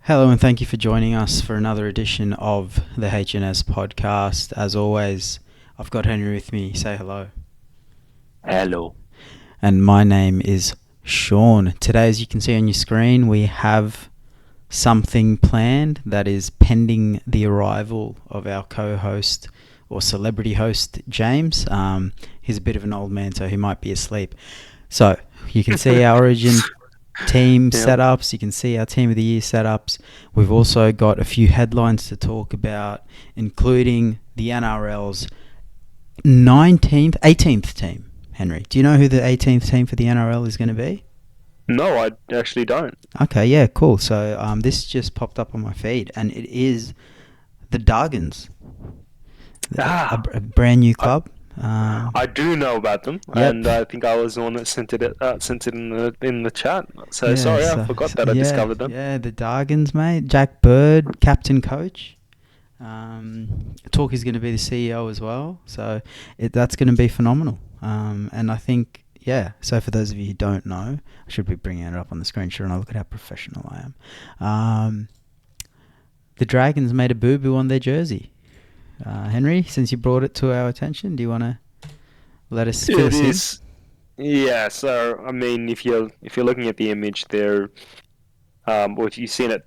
Hello and thank you for joining us for another edition of the H&S podcast. As always, I've got Henry with me. Say hello. Hello. And my name is Shaun. Today, as you can see on your screen, we have something planned that is pending the arrival of our co-host or celebrity host, James. He's a bit of an old man, so he might be asleep. So you can see our Origin team Yep. setups. You can see our team of the year setups. We've also got a few headlines to talk about, including the NRL's 18th team. Henry, do you know who the 18th team for the NRL is going to be? No, I actually don't. Okay, yeah, cool. So this just popped up on my feed, and it is the Dargans, a brand new I, club. I do know about them, Yep. and I think I was the one that sent it in the chat. So Yeah, sorry, I so, forgot so that I yeah, discovered them. yeah, the Dargans, mate. Jack Bird, captain coach. Talk is going to be the CEO as well, so that's going to be phenomenal. And I think, yeah. So for those of you who don't know, I should be bringing it up on the screen. Sure, and I look at how professional I am. The Dragons made a boo-boo on their jersey. Henry, since you brought it to our attention, do you want to let us fill It us in? is, yeah. So I mean, if you're looking at the image there, or if you've seen it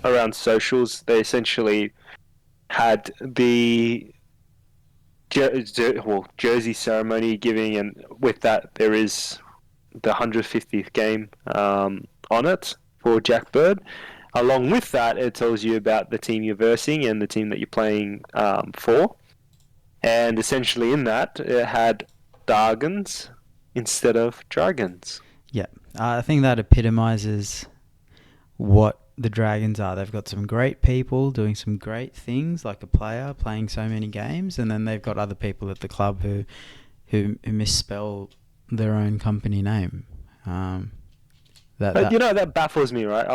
around socials, they essentially had the jersey ceremony giving, and with that there is the 150th game on it for Jack Bird. Along with that, it tells you about the team you're versing and the team that you're playing for. And essentially, in that, it had Dargans instead of Dragons. Yeah, I think that epitomizes what the Dragons are. They've got some great people doing some great things, like a player playing so many games, and then they've got other people at the club who misspell their own company name. That That baffles me, right?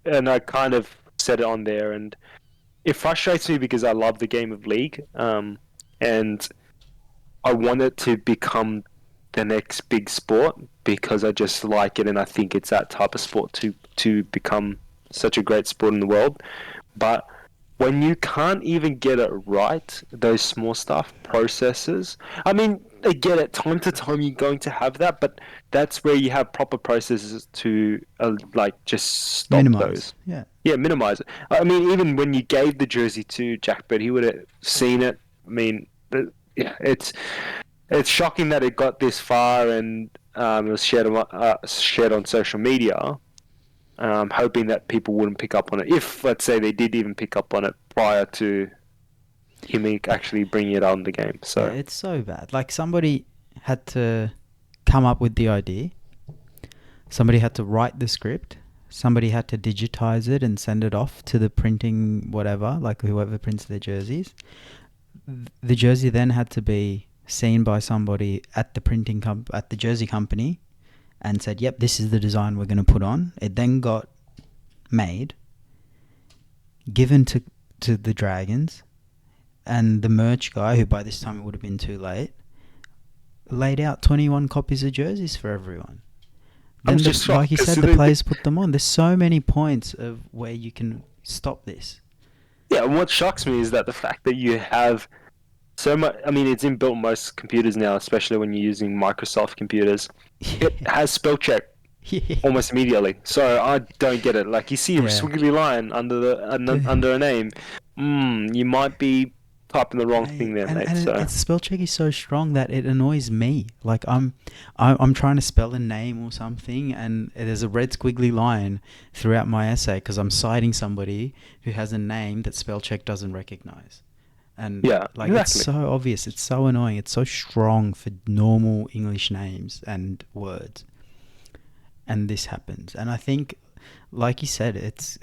And I kind of said it on there, and it frustrates me because I love the game of League, and I want it to become the next big sport because I just like it and I think it's that type of sport to become such a great sport in the world. But when you can't even get it right, those small stuff, processes. I mean, I get it. Time to time, you're going to have that, but that's where you have proper processes to like just stop minimize. those. Yeah. Yeah, minimize it. I mean, even when you gave the jersey to Jack Bird, he would have seen it. I mean, yeah, it's shocking that it got this far and it was shared on social media, hoping that people wouldn't pick up on it. If, let's say, they did even pick up on it prior to him actually bringing it on the game. Yeah, So, it's so bad. Like somebody had to come up with the idea. Somebody had to write the script. Somebody had to digitize it and send it off to the printing whatever, like whoever prints their jerseys. The jersey then had to be seen by somebody at the at the jersey company and said, "Yep, this is the design we're going to put on." It then got made, given to the Dragons, and the merch guy, who by this time it would have been too late, laid out 21 copies of jerseys for everyone. I'm Then, just like shocked you because said, the players put them on. There's so many points of where you can stop this. yeah, and what shocks me is that the fact that you have so much. I mean, it's inbuilt in most computers now, especially when you're using Microsoft computers. It has spell check Yeah. almost immediately. So I don't get it. Like you see a Yeah. squiggly line under a name, you might be typing the wrong Mate, thing there, and mate. So it's spell check is so strong that it annoys me. Like I'm trying to spell a name or something, and there's a red squiggly line throughout my essay because I'm citing somebody who has a name that spell check doesn't recognize. And yeah, like it's exactly. so obvious, it's so annoying, it's so strong for normal English names and words, and this happens. And I think, like you said, it's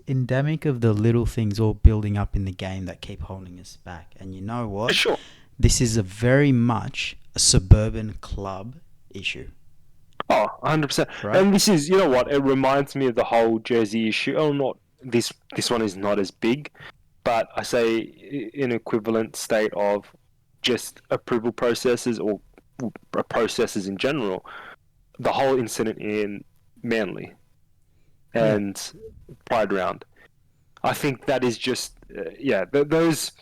endemic of the little things all building up in the game that keep holding us back. And you know For what? sure. This is a very much a suburban club issue, Oh, 100%. right? And this is, you know what? It reminds me of the whole Jersey issue. Oh, not this one is not as big, but I say in equivalent state of just approval processes or processes in general. The whole incident in Manly. and Pride round. I think that is just those.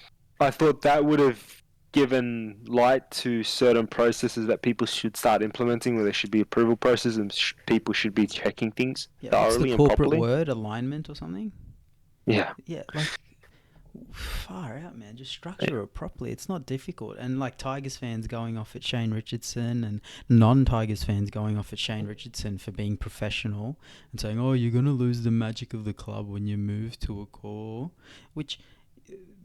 I thought that would have given light to certain processes that people should start implementing, where there should be approval process and people should be checking things Yeah, what's the thoroughly and corporate properly. word? Alignment or something? Yeah, Yeah, like far out, man. Just structure it properly. It's not difficult. And like Tigers fans going off at Shane Richardson and non-Tigers fans going off at Shane Richardson for being professional and saying, "Oh, you're gonna lose the magic of the club when you move to a core," which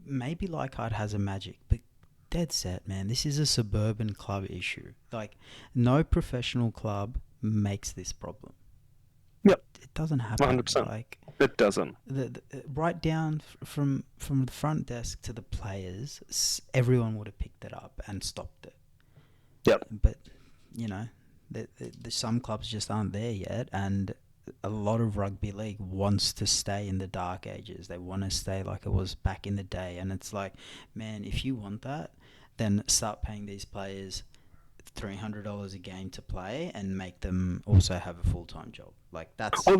maybe Leichhardt has a magic, but dead set, man. This is a suburban club issue. Like, no professional club makes this problem. yep, It doesn't happen. 100%. Like, It doesn't. right down from the front desk to the players, everyone would have picked it up and stopped it. Yep. But some clubs just aren't there yet, and a lot of rugby league wants to stay in the dark ages. They want to stay like it was back in the day, and it's like, man, if you want that, then start paying these players $300 a game to play and make them also have a full-time job. Like, that's Well,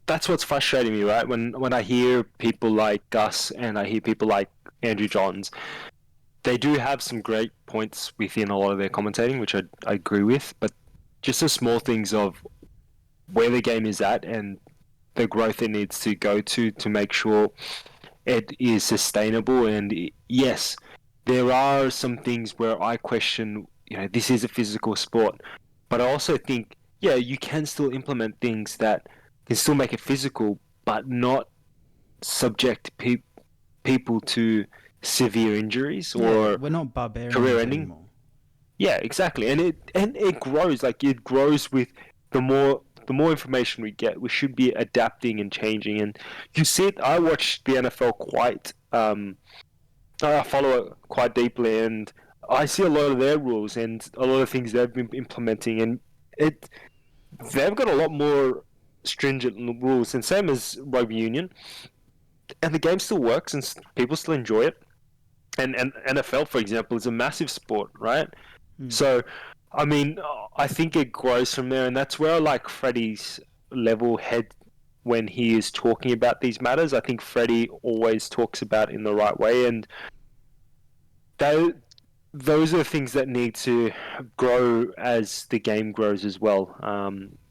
that's what's frustrating me, right? When I hear people like Gus and I hear people like Andrew Johns, they do have some great points within a lot of their commentating, which I agree with, but just the small things of where the game is at and the growth it needs to go to make sure it is sustainable. And yes, there are some things where I question, this is a physical sport, but I also think, yeah, you can still implement things that can still make it physical, but not subject people to severe injuries or we're not career barbarians ending. anymore. Yeah, exactly, and it grows. Like, it grows with the more information we get. We should be adapting and changing. And you see it. I watch the NFL quite. I follow it quite deeply, and I see a lot of their rules and a lot of things they've been implementing, and it they've got a lot more stringent rules. And same as rugby union, and the game still works, and people still enjoy it. And NFL, for example, is a massive sport, right? So, I mean, I think it grows from there, and that's where I like Freddie's level head when he is talking about these matters. I think Freddie always talks about it in the right way, and those are the things that need to grow as the game grows as well.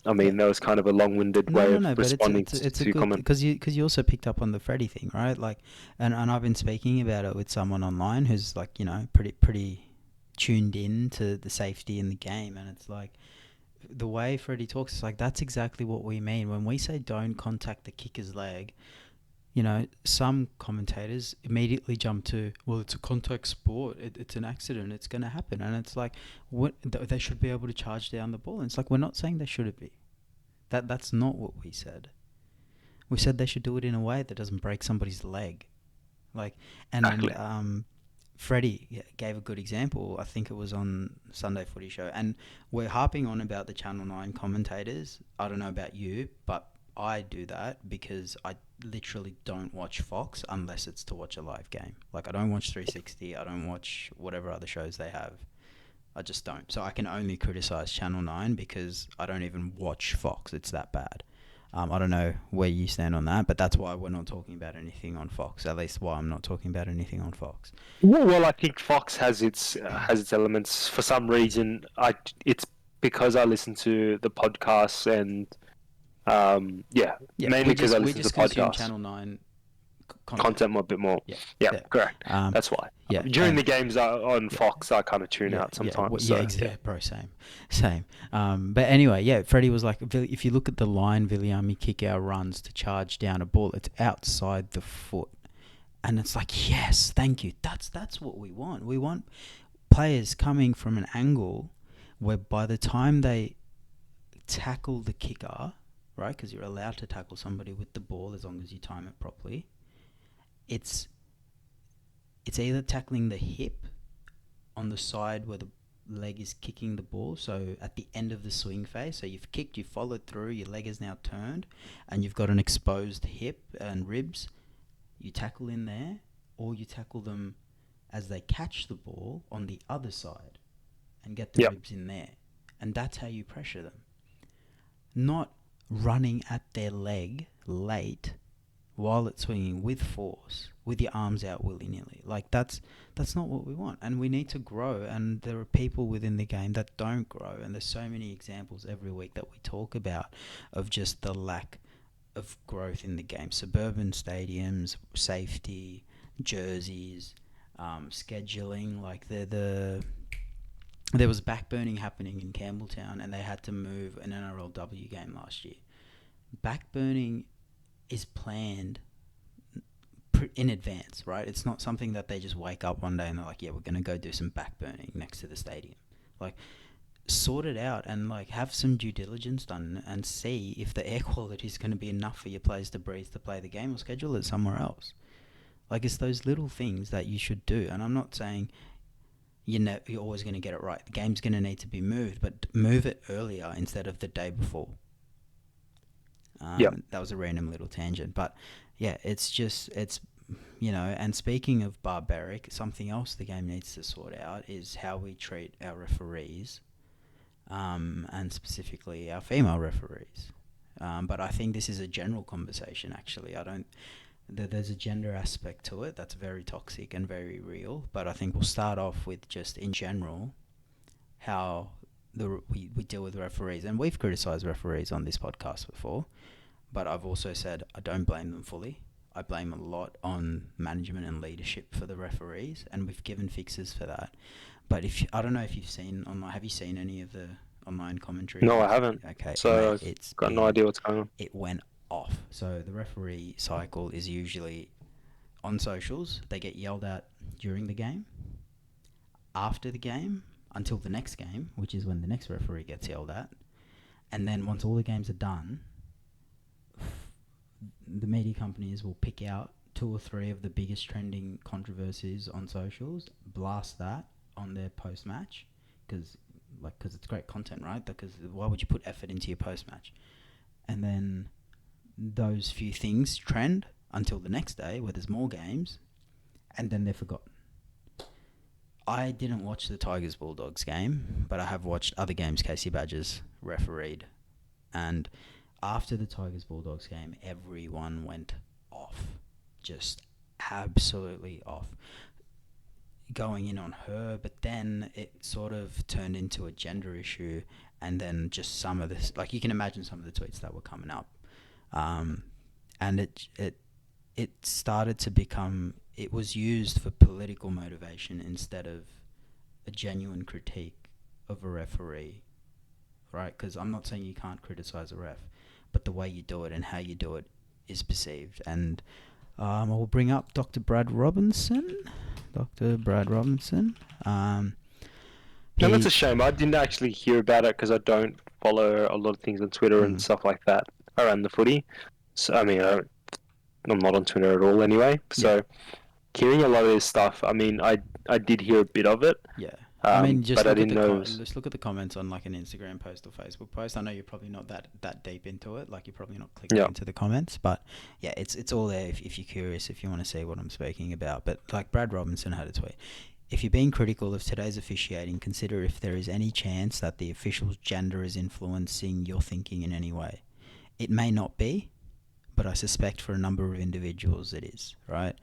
I mean, that was kind of a long-winded way of But responding it's a to good comment. because you also picked up on the Freddie thing, right? Like, and I've been speaking about it with someone online who's like, pretty tuned in to the safety in the game, and it's like the way Freddie talks is like that's exactly what we mean when we say don't contact the kicker's leg. Some commentators immediately jump to, well, it's a contact sport. It's an accident. It's going to happen. And it's like, they should be able to charge down the ball. And it's like, we're not saying they shouldn't be. That's not what we said. We said they should do it in a way that doesn't break somebody's leg. Like, Exactly. and Freddie gave a good example. I think it was on Sunday Footy Show. And we're harping on about the Channel 9 commentators. I don't know about you, but I do that because I literally don't watch Fox unless it's to watch a live game. Like, I don't watch 360. I don't watch whatever other shows they have. I just don't. So I can only criticize Channel 9 because I don't even watch Fox. It's that bad. I don't know where you stand on that, but that's why we're not talking about anything on Fox. At least why I'm not talking about anything on Fox. Well, I think Fox has its elements for some reason. It's because I listen to the podcasts and mainly because I we listen to just consume podcasts. Channel 9 Content a bit more. Yeah, correct. That's why. During the games on Fox, I kind of tune out sometimes. Exactly, bro. Same. But anyway, Freddie was like, if you look at the line, Viliami Kikau runs to charge down a ball, it's outside the foot, and it's like, yes, thank you. That's what we want. We want players coming from an angle where by the time they tackle the kicker, right? Because you're allowed to tackle somebody with the ball as long as you time it properly. It's either tackling the hip on the side where the leg is kicking the ball, so at the end of the swing phase, so you've kicked, you've followed through, your leg is now turned, and you've got an exposed hip and ribs, you tackle in there, or you tackle them as they catch the ball on the other side and get the ribs in there. And that's how you pressure them. Not, running at their leg late while it's swinging with force, with your arms out willy nilly. Like that's not what we want, and we need to grow. And there are people within the game that don't grow, and there's so many examples every week that we talk about of just the lack of growth in the game. Suburban stadiums, safety, jerseys, scheduling. Like there was backburning happening in Campbelltown, and they had to move an NRLW game last year. Backburning is planned in advance, right? It's not something that they just wake up one day and they're like, yeah, we're going to go do some backburning next to the stadium. Like, sort it out and like have some due diligence done and see if the air quality is going to be enough for your players to breathe to play the game, or schedule it somewhere else. Like, it's those little things that you should do. And I'm not saying you're always going to get it right. The game's going to need to be moved, but move it earlier instead of the day before. That was a random little tangent, but yeah, it's and speaking of barbaric, something else the game needs to sort out is how we treat our referees, and specifically our female referees. But I think this is a general conversation. Actually, I don't. There's a gender aspect to it that's very toxic and very real. But I think we'll start off with just in general how we deal with referees, and we've criticised referees on this podcast before. But I've also said I don't blame them fully. I blame a lot on management and leadership for the referees, and we've given fixes for that. But I don't know if you've seen online. Have you seen any of the online commentary? No, I haven't. Okay, So mate, it's got no idea what's going on. It went off. So the referee cycle is usually on socials. They get yelled at during the game, after the game, until the next game, which is when the next referee gets yelled at, and then once all the games are done, the media companies will pick out 2 or 3 of the biggest trending controversies on socials, blast that on their post-match, because it's great content, right? Because why would you put effort into your post-match? And then those few things trend until the next day where there's more games, and then they're forgotten. I didn't watch the Tigers Bulldogs game, but I have watched other games Casey Badgers refereed, and after the Tigers Bulldogs game, everyone went off. Just absolutely off. Going in on her, but then it sort of turned into a gender issue, and then just some of this, like you can imagine some of the tweets that were coming up. And it started to become, it was used for political motivation instead of a genuine critique of a referee, right? Because I'm not saying you can't criticize a ref, but the way you do it and how you do it is perceived. And I will bring up Dr. Brad Robinson. Dr. Brad Robinson. And that's a shame. I didn't actually hear about it because I don't follow a lot of things on Twitter and stuff like that around the footy. So I mean, I'm not on Twitter at all anyway. So hearing a lot of this stuff, I mean, I did hear a bit of it. Yeah. I mean, just but look I didn't know. Just look at the comments on like an Instagram post or Facebook post. I know you're probably not that deep into it. Like you're probably not clicking into the comments, but yeah, it's all there if you're curious, if you want to see what I'm speaking about. But like Brad Robinson had a tweet. If you're being critical of today's officiating, consider if there is any chance that the official's gender is influencing your thinking in any way. It may not be, but I suspect for a number of individuals it is, right?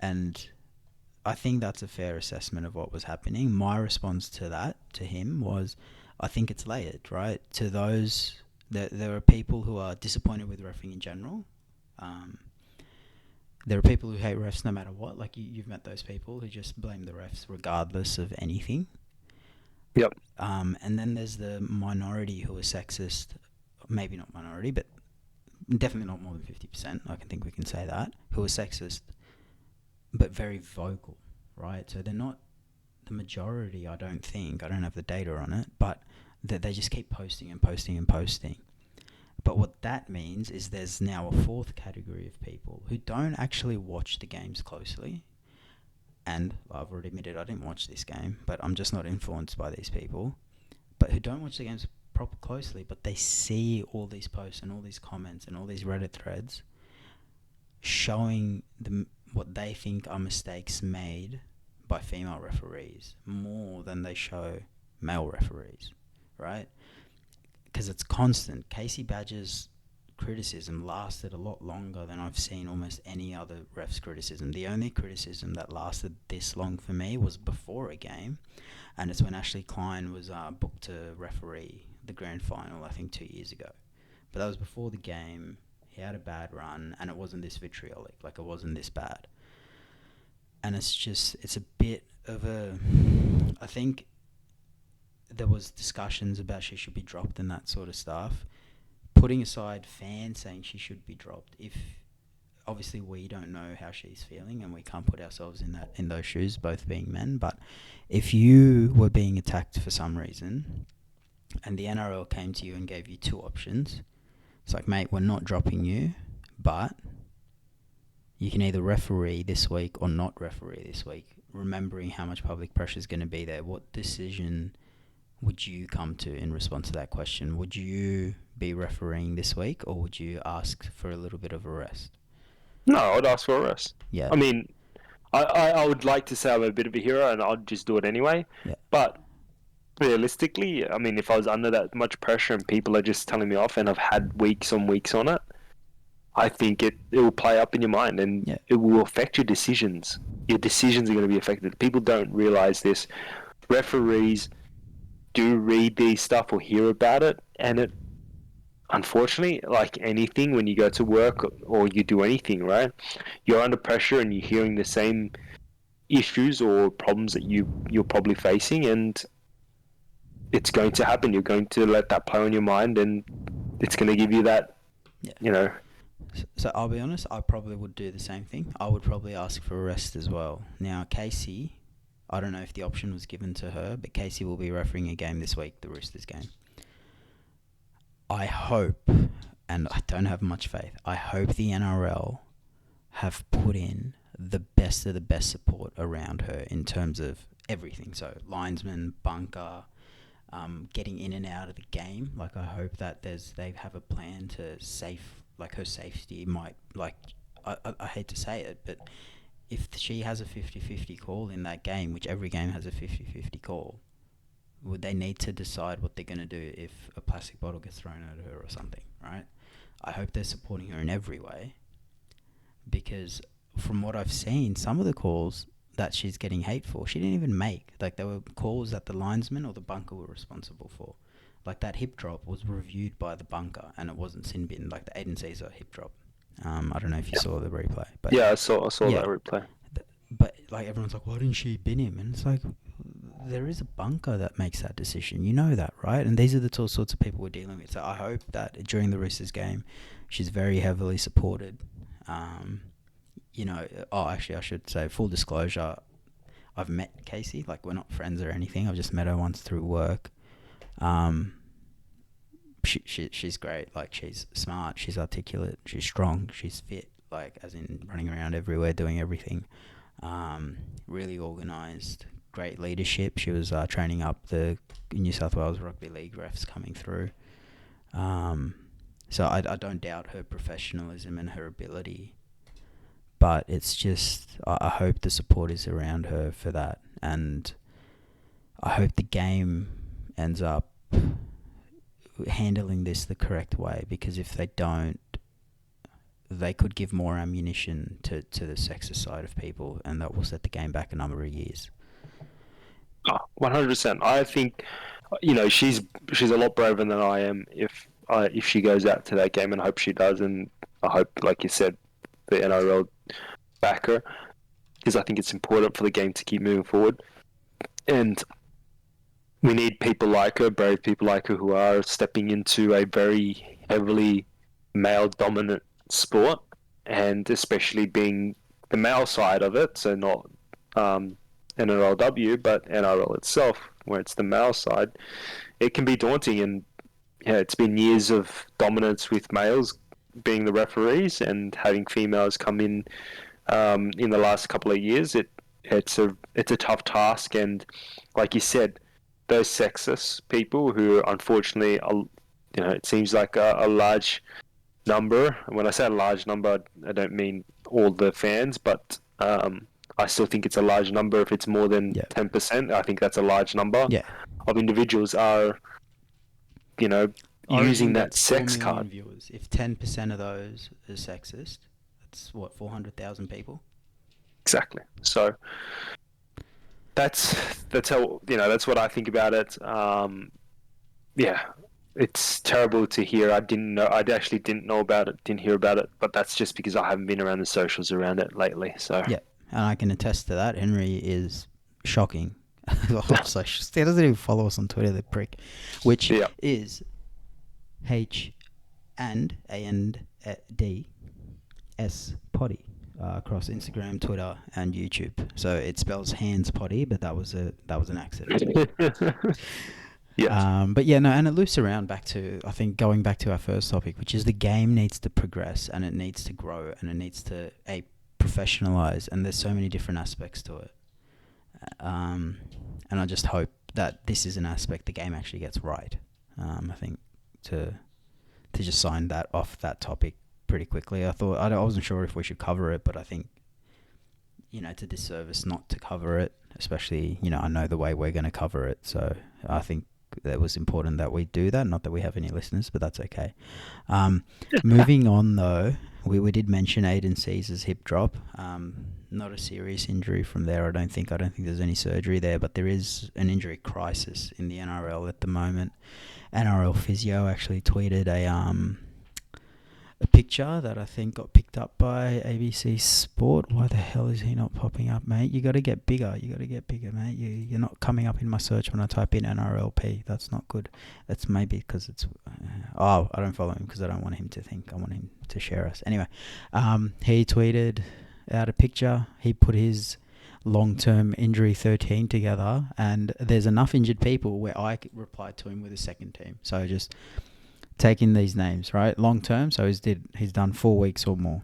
And I think that's a fair assessment of what was happening. My response to that, to him, was I think it's layered, right? To those, there are people who are disappointed with refereeing in general. There are people who hate refs no matter what. Like you've met those people who just blame the refs regardless of anything. Yep. And then there's the minority who are sexist. Maybe not minority, but definitely not more than 50%. I think we can say that. Who are sexist, but very vocal, right? So they're not the majority, I don't think. I don't have the data on it, but they just keep posting and posting and posting. But what that means is there's now a 4th category of people who don't actually watch the games closely. And I've already admitted I didn't watch this game, but I'm just not influenced by these people. But who don't watch the games proper closely, but they see all these posts and all these comments and all these Reddit threads showing them what they think are mistakes made by female referees more than they show male referees, right? Because it's constant. Casey Badgers criticism lasted a lot longer than I've seen almost any other ref's criticism. The only criticism that lasted this long for me was before a game, and it's when Ashley Klein was booked to referee the grand final, I think 2 years ago. But that was before the game. He had a bad run, and it wasn't this vitriolic. Like, it wasn't this bad. And it's a bit of a... I think there was discussions about she should be dropped and that sort of stuff. Putting aside fans saying she should be dropped, if obviously we don't know how she's feeling and we can't put ourselves in those shoes, both being men, but if you were being attacked for some reason and the NRL came to you and gave you two options, it's like, mate, we're not dropping you, but you can either referee this week or not referee this week, remembering how much public pressure is going to be there. What decision would you come to in response to that question? Would you be refereeing this week, or would you ask for a little bit of a rest? No, I'd ask for a rest. Yeah. I mean, I would like to say I'm a bit of a hero and I'd just do it anyway. Yeah. But realistically, I mean, if I was under that much pressure and people are just telling me off and I've had weeks on weeks on it, I think it will play up in your mind and it will affect your decisions. Your decisions are going to be affected. People don't realize this. Referees do read these stuff or hear about it, and it, unfortunately, like anything, when you go to work or you do anything, right, you're under pressure and you're hearing the same issues or problems that you're probably facing, and it's going to happen. You're going to let that play on your mind, and it's going to give you that, you know. So I'll be honest, I probably would do the same thing. I would probably ask for a rest as well. Now, Casey, I don't know if the option was given to her, but Casey will be refereeing a game this week, the Roosters game. I hope, and I don't have much faith, I hope the NRL have put in the best of the best support around her in terms of everything. So linesman, bunker, getting in and out of the game. Like, I hope that they have a plan to her safety might, like, I hate to say it, but if she has a 50-50 call in that game, which every game has a 50-50 call, would they need to decide what they're going to do if a plastic bottle gets thrown at her or something, right? I hope they're supporting her in every way, because from what I've seen, some of the calls that she's getting hate for, she didn't even make. Like, there were calls that the linesman or the bunker were responsible for. Like, that hip drop was reviewed by the bunker, and it wasn't sin bin, like the agency's a hip drop. I don't know if you saw the replay. But yeah, I saw that replay. But, like, everyone's like, why didn't she bin him? And it's like, there is a bunker that makes that decision. You know that, right? And these are the sorts of people we're dealing with. So I hope that during the Roosters game, she's very heavily supported. Actually, I should say, full disclosure, I've met Casey. Like, we're not friends or anything. I've just met her once through work. She's great. Like, she's smart, she's articulate, she's strong, she's fit, like, as in running around everywhere, doing everything. Really organised, great leadership. She was training up the New South Wales Rugby League refs coming through. So I don't doubt her professionalism and her ability, but it's just, I hope the support is around her for that, and I hope the game ends up handling this the correct way, because if they don't, they could give more ammunition to the sexist side of people, and that will set the game back a number of years. 100%. I think, she's a lot braver than I am if she goes out to that game, and I hope she does, and I hope, like you said, the NRL back her, because I think it's important for the game to keep moving forward, and we need people like her, brave people like her, who are stepping into a very heavily male-dominant sport, and especially being the male side of it, so not NRLW, but NRL itself, where it's the male side. It can be daunting, and it's been years of dominance with males being the referees, and having females come in the last couple of years. It's a tough task, and like you said, those sexist people who, unfortunately, it seems like a large number. And when I say a large number, I don't mean all the fans, but I still think it's a large number. If it's more than 10%, I think that's a large number of individuals are, using Origin that gets 4 sex million card. viewers. If 10% of those are sexist, that's what, 400,000 people? Exactly. So that's how, that's what I think about it. Yeah, it's terrible to hear. I didn't know. I actually didn't know about it. Didn't hear about it. But that's just because I haven't been around the socials around it lately. So Yeah, and I can attest to that. Henry is shocking. Also, he doesn't even follow us on Twitter, the prick, which yeah, is H and D S Poddy across Instagram, Twitter, and YouTube. So it spells hands potty, but that was an accident. yes, But yeah, no, and it loops around back to, I think, going back to our first topic, which is the game needs to progress and it needs to grow and it needs to professionalize, and there's so many different aspects to it. And I just hope that this is an aspect the game actually gets right. I think to just sign that off that topic pretty quickly. I wasn't sure if we should cover it, but I think it's a disservice not to cover it, especially I know the way we're going to cover it. So I think that was important that we do that. Not that we have any listeners, but that's okay. Moving on though, we did mention Aiden Caesar's hip drop. Not a serious injury from there. I don't think there's any surgery there, but there is an injury crisis in the NRL at the moment. NRL physio actually tweeted a picture that I think got picked up by ABC Sport. Why the hell is he not popping up, mate? You got to get bigger. Mate. You're not coming up in my search when I type in NRLP. That's not good. That's maybe because it's... I don't follow him because I don't want him to think. I want him to share us. Anyway, he tweeted out a picture. He put his long-term injury 13 together, and there's enough injured people where I replied to him with a second team. So just taking these names, right? Long term, so he's done 4 weeks or more.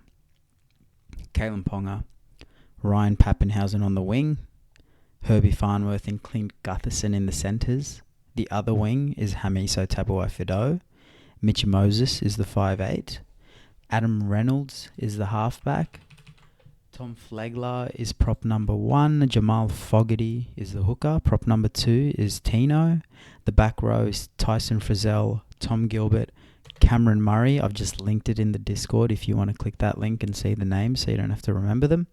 Kalen Ponga, Ryan Pappenhausen on the wing, Herbie Farnworth and Clint Gutherson in the centres. The other wing is Hamiso Tabuai-Fidow. Mitch Moses is the 5'8". Adam Reynolds is the halfback. Tom Flegler is prop number 1. Jamal Fogarty is the hooker. Prop number 2 is Tino. The back row is Tyson Frizzell, Tom Gilbert, Cameron Murray. I've just linked it in the Discord if you want to click that link and see the names so you don't have to remember them.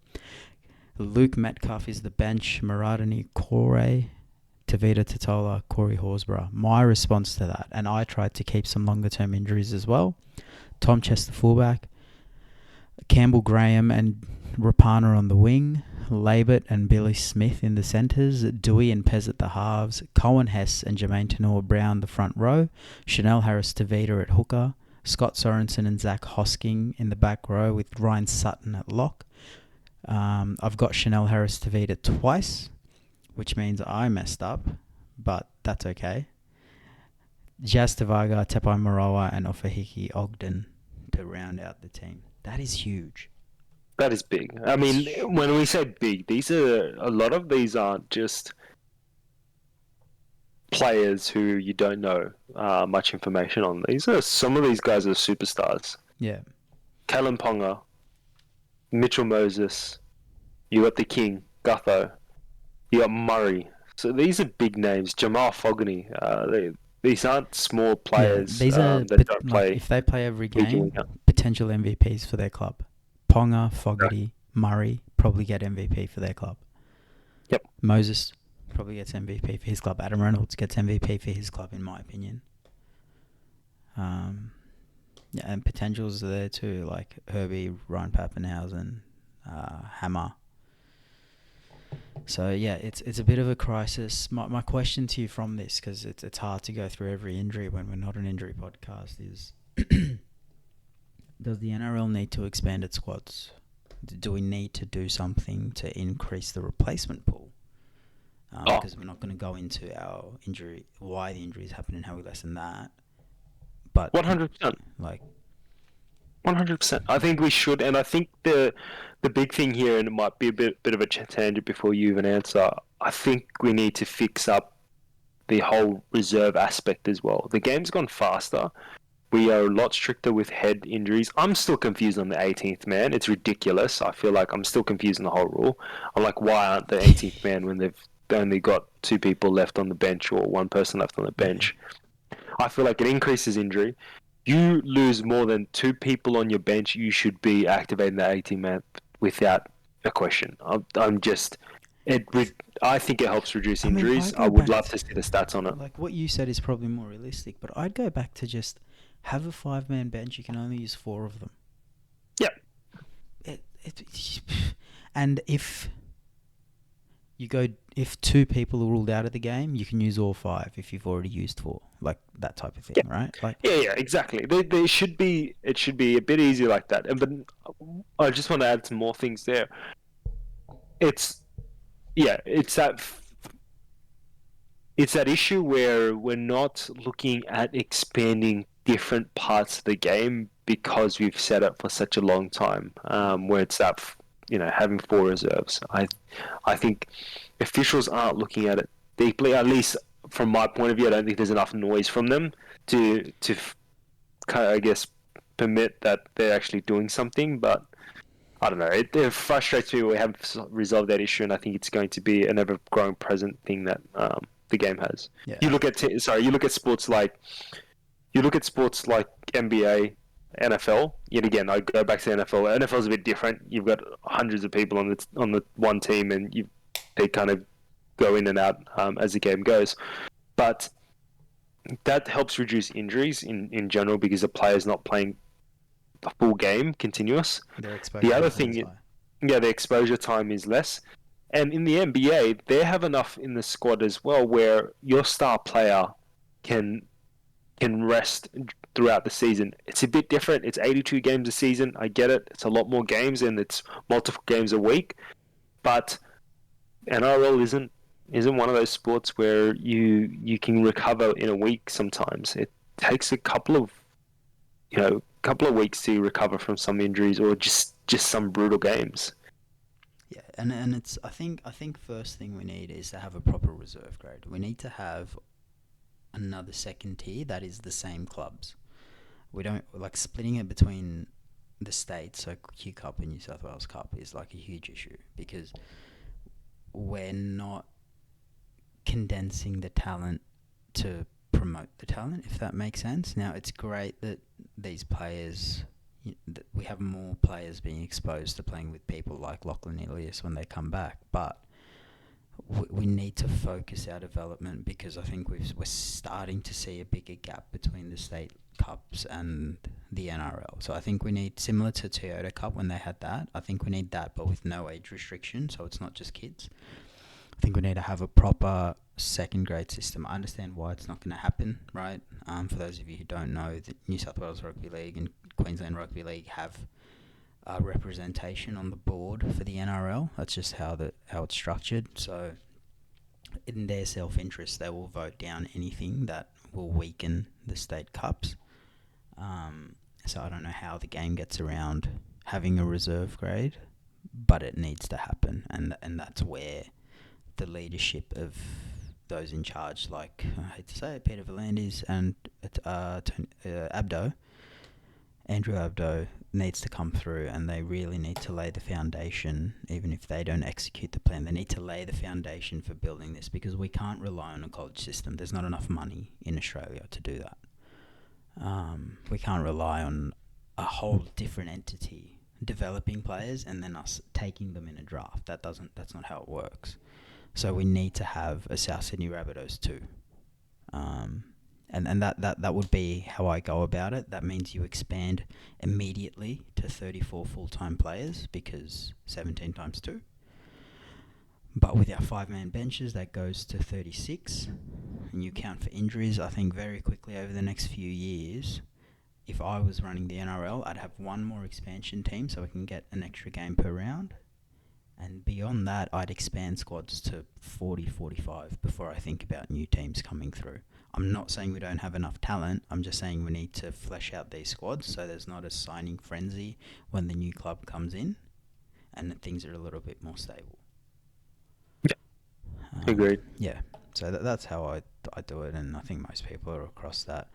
Luke Metcalf is the bench. Muradini Corey, Tavita Totola, Corey Horsburgh. My response to that, and I tried to keep some longer term injuries as well. Tom Chester fullback, Campbell Graham and Rapana on the wing, Labert and Billy Smith in the centres, Dewey and Pez at the halves, Cohen Hess and Jermaine Tenor-Brown the front row, Chanel Harris-Tavita at hooker, Scott Sorensen and Zach Hosking in the back row with Ryan Sutton at lock. I've got Chanel Harris-Tavita twice, which means I messed up, but that's okay. Jazz Tavaga, Tepai Marawa and Ofahiki Ogden to round out the team. That is huge. that is big. I mean, when we say big, a lot of these aren't just players who you don't know much information on. Some of these guys are superstars. Yeah. Kalen Ponga, Mitchell Moses, you got the King, Gutho, you got Murray. So these are big names. Jamal Fogarty. These aren't small players these are that don't play. If they play every game, potential MVPs for their club. Ponga, Fogarty, Murray probably get MVP for their club. Yep. Moses probably gets MVP for his club. Adam Reynolds gets MVP for his club, in my opinion. Yeah, and potentials are there too, like Herbie, Ryan Pappenhausen, Hammer. So yeah, it's a bit of a crisis. My question to you from this, because it's hard to go through every injury when we're not an injury podcast, is does the NRL need to expand its squads? Do we need to do something to increase the replacement pool? Because we're not going to go into our injury, why the injuries happen and how we lessen that. But 100%. Like 100%. I think we should, and I think the big thing here, and it might be a bit of a tangent before you even answer, I think we need to fix up the whole reserve aspect as well. The game's gone faster. We are a lot stricter with head injuries. I'm still confused on the 18th man. It's ridiculous. I feel like I'm still confused on the whole rule. I'm like, why aren't the 18th man when they've only got 2 people left on the bench or 1 person left on the bench? I feel like it increases injury. You lose more than two people on your bench, you should be activating the 18 man without a question. I'm just it. I think it helps reduce I mean, I injuries. I go would back love to, to see the stats on it. like what you said is probably more realistic, but I'd go back to just have a 5-man bench. You can only use 4 of them. Yeah, It and if 2 people are ruled out of the game, you can use all 5 if you've already used 4, like that type of thing, yeah, right? Like, yeah, exactly. They should be. It should be a bit easier like that. And but I just want to add some more things there. It's yeah, it's that issue where we're not looking at expanding different parts of the game because we've set it for such a long time. Where it's that having 4 reserves. I think officials aren't looking at it deeply. At least from my point of view, I don't think there's enough noise from them to kind of, I guess, permit that they're actually doing something. But I don't know. It frustrates me. We haven't resolved that issue, and I think it's going to be an ever-growing present thing that the game has. yeah, You look at you look at sports like NBA, NFL. Yet again, I go back to NFL. NFL is a bit different. You've got hundreds of people on the one team, and they kind of go in and out as the game goes. But that helps reduce injuries in general because the player's not playing the full game continuous. their The exposure other isn't as thing, high. yeah, the exposure time is less. And in the NBA, they have enough in the squad as well where your star player can rest throughout the season. It's a bit different. It's 82 games a season. I get it. It's a lot more games and it's multiple games a week. But NRL isn't one of those sports where you can recover in a week sometimes. It takes a couple of weeks to recover from some injuries or just some brutal games. Yeah, and it's I think first thing we need is to have a proper reserve grade. We need to have another second tier that is the same clubs. We don't like splitting it between the states. So Q Cup and New South Wales Cup is like a huge issue because we're not condensing the talent to promote the talent, if that makes sense. Now, it's great that these players, that we have more players being exposed to playing with people like Lachlan Ilias when they come back, but we need to focus our development because I think we're starting to see a bigger gap between the state cups and the NRL. So I think we need, similar to Toyota Cup when they had that, I think we need that but with no age restriction, so it's not just kids. I think we need to have a proper second grade system. I understand why it's not going to happen, right? For those of you who don't know, the New South Wales Rugby League and Queensland Rugby League have representation on the board for the NRL. That's just how it's structured. So, in their self-interest, they will vote down anything that will weaken the state cups. So I don't know how the game gets around having a reserve grade, but it needs to happen, and that's where the leadership of those in charge, like I hate to say it, Peter V'landys and Andrew Abdo, needs to come through, and they really need to lay the foundation. Even if they don't execute the plan, they need to lay the foundation for building this because we can't rely on a college system. There's not enough money in Australia to do that. We can't rely on a whole different entity developing players and then us taking them in a draft. That's not how it works. So we need to have a South Sydney Rabbitohs too. And that would be how I go about it. That means you expand immediately to 34 full-time players because 17 times 2. But with our 5-man benches, that goes to 36. And you count for injuries, I think very quickly over the next few years, if I was running the NRL, I'd have one more expansion team so we can get an extra game per round. And beyond that, I'd expand squads to 40, 45 before I think about new teams coming through. I'm not saying we don't have enough talent. I'm just saying we need to flesh out these squads so there's not a signing frenzy when the new club comes in and things are a little bit more stable. Yeah, agreed. Yeah, so that's how I do it, and I think most people are across that.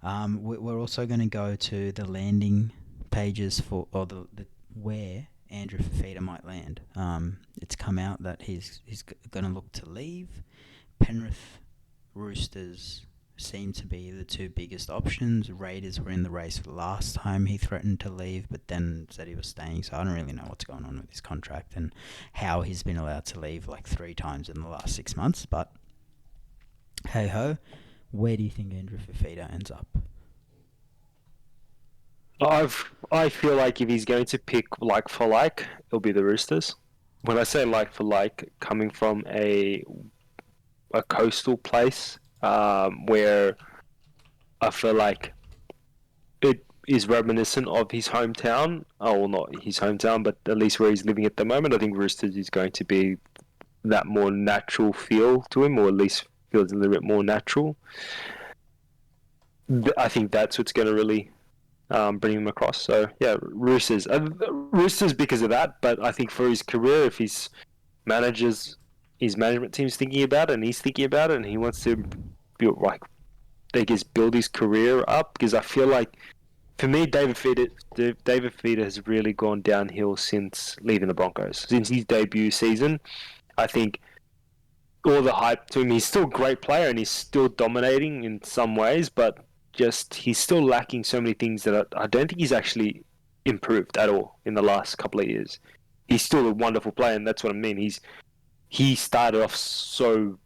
We're also going to go to the landing pages or the where Andrew Fafita might land. It's come out that he's going to look to leave. Penrith, Roosters, seem to be the two biggest options. Raiders were in the race the last time he threatened to leave, but then said he was staying. So I don't really know what's going on with his contract and how he's been allowed to leave like 3 times in the last 6 months. But hey ho, where do you think Andrew Fafita ends up? I feel like if he's going to pick like for like, it'll be the Roosters. When I say like for like, coming from a coastal place where I feel like it is reminiscent of his hometown. Oh, well, not his hometown, but at least where he's living at the moment. I think Roosters is going to be that more natural feel to him, or at least feels a little bit more natural. I think that's what's going to really bring him across. So yeah, Roosters, Roosters because of that. But I think for his career, if his management team's thinking about it, and he's thinking about it, and he wants to build like, I guess, build his career up, because I feel like for me, David Feeder has really gone downhill since leaving the Broncos. Since his debut season, I think all the hype to him. He's still a great player and he's still dominating in some ways, but just he's still lacking so many things that I don't think he's actually improved at all in the last couple of years. He's still a wonderful player, and that's what I mean. He started off so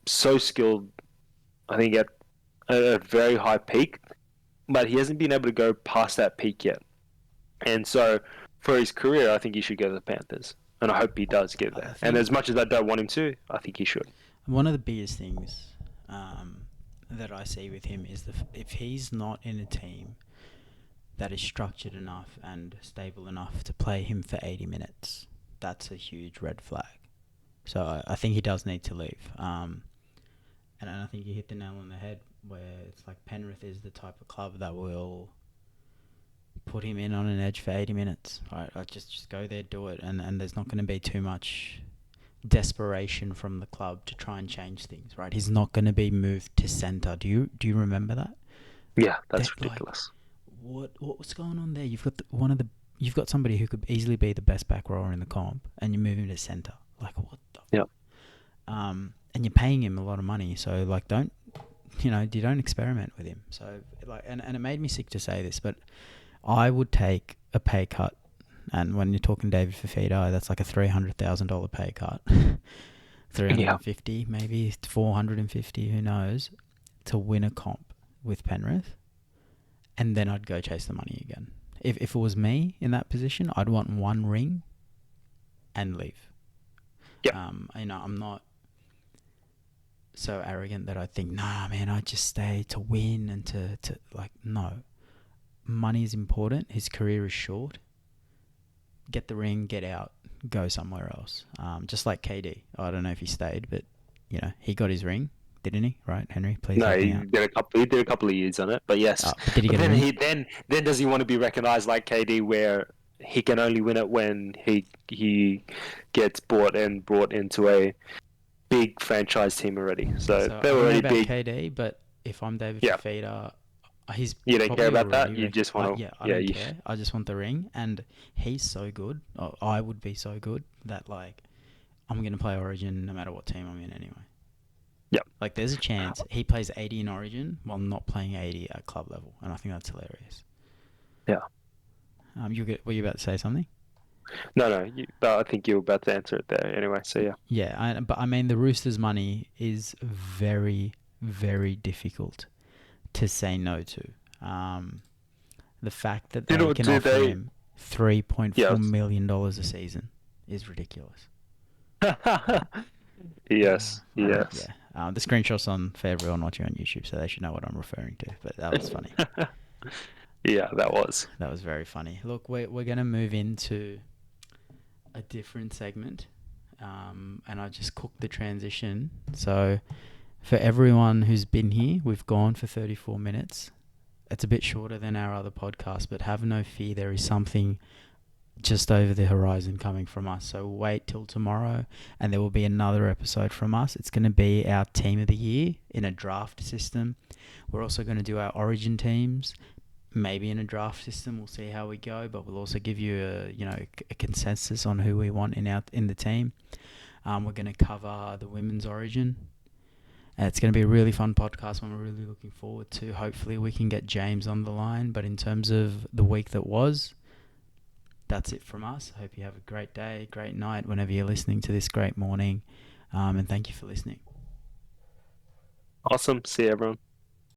skilled. I think at a very high peak, but he hasn't been able to go past that peak yet. And so for his career, I think he should go to the Panthers. And I hope he does get there. And as much as I don't want him to, I think he should. One of the biggest things that I see with him is if he's not in a team that is structured enough and stable enough to play him for 80 minutes, that's a huge red flag. So I think he does need to leave. And I think you hit the nail on the head where it's like Penrith is the type of club that will put him in on an edge for 80 minutes. Right, just go there, do it, and there's not going to be too much desperation from the club to try and change things. Right, he's not going to be moved to centre. Do you remember that? Yeah, that's ridiculous. Like, what's going on there? You've got you've got somebody who could easily be the best back rower in the comp, and you move him to centre. Like, what the? Yeah. And you're paying him a lot of money, so like, you don't experiment with him. So like, and it made me sick to say this, but I would take a pay cut, and when you're talking David Fafita, that's like a $300,000 pay cut, 350 maybe 450, who knows, to win a comp with Penrith, and then I'd go chase the money again. If it was me in that position, I'd want one ring and leave. Yeah. I'm not so arrogant that I think, nah, man, I just stay to win and to like, no. Money is important. His career is short. Get the ring, get out, go somewhere else. Just like KD. I don't know if he stayed, but he got his ring, didn't he? Right, Henry? Please. No, he did a couple of years on it, but yes. But did he get a ring? Then does he want to be recognised like KD, where he can only win it when he gets brought into a big franchise team already? So they were already big. KD, but if I'm David Fafita, you don't care about that. You just want to. I don't care. I just want the ring, and he's so good. I would be so good that like I'm gonna play Origin no matter what team I'm in anyway. Yeah. Like there's a chance he plays 80 in Origin while not playing 80 at club level, and I think that's hilarious. Yeah. Were you about to say something? No. I think you were about to answer it there anyway. So yeah. Yeah, but I mean the Roosters' money is very, very difficult to say no to. The fact that they can offer him $3.4 million a season is ridiculous. Yes. Yeah. The screenshot's on for everyone watching on YouTube, so they should know what I'm referring to. But that was funny. Yeah, that was very funny. Look, we're gonna move into a different segment, and I just cooked the transition. So, for everyone who's been here, we've gone for 34 minutes. It's a bit shorter than our other podcast, but have no fear, there is something just over the horizon coming from us. So wait till tomorrow, and there will be another episode from us. It's going to be our team of the year in a draft system. We're also going to do our Origin teams, maybe in a draft system. We'll see how we go, but we'll also give you a consensus on who we want in the team. We're going to cover the women's Origin. It's going to be a really fun podcast. One we're really looking forward to. Hopefully, we can get James on the line. But in terms of the week that was, that's it from us. I hope you have a great day, great night, whenever you're listening to this, great morning. And thank you for listening. Awesome. See you, everyone.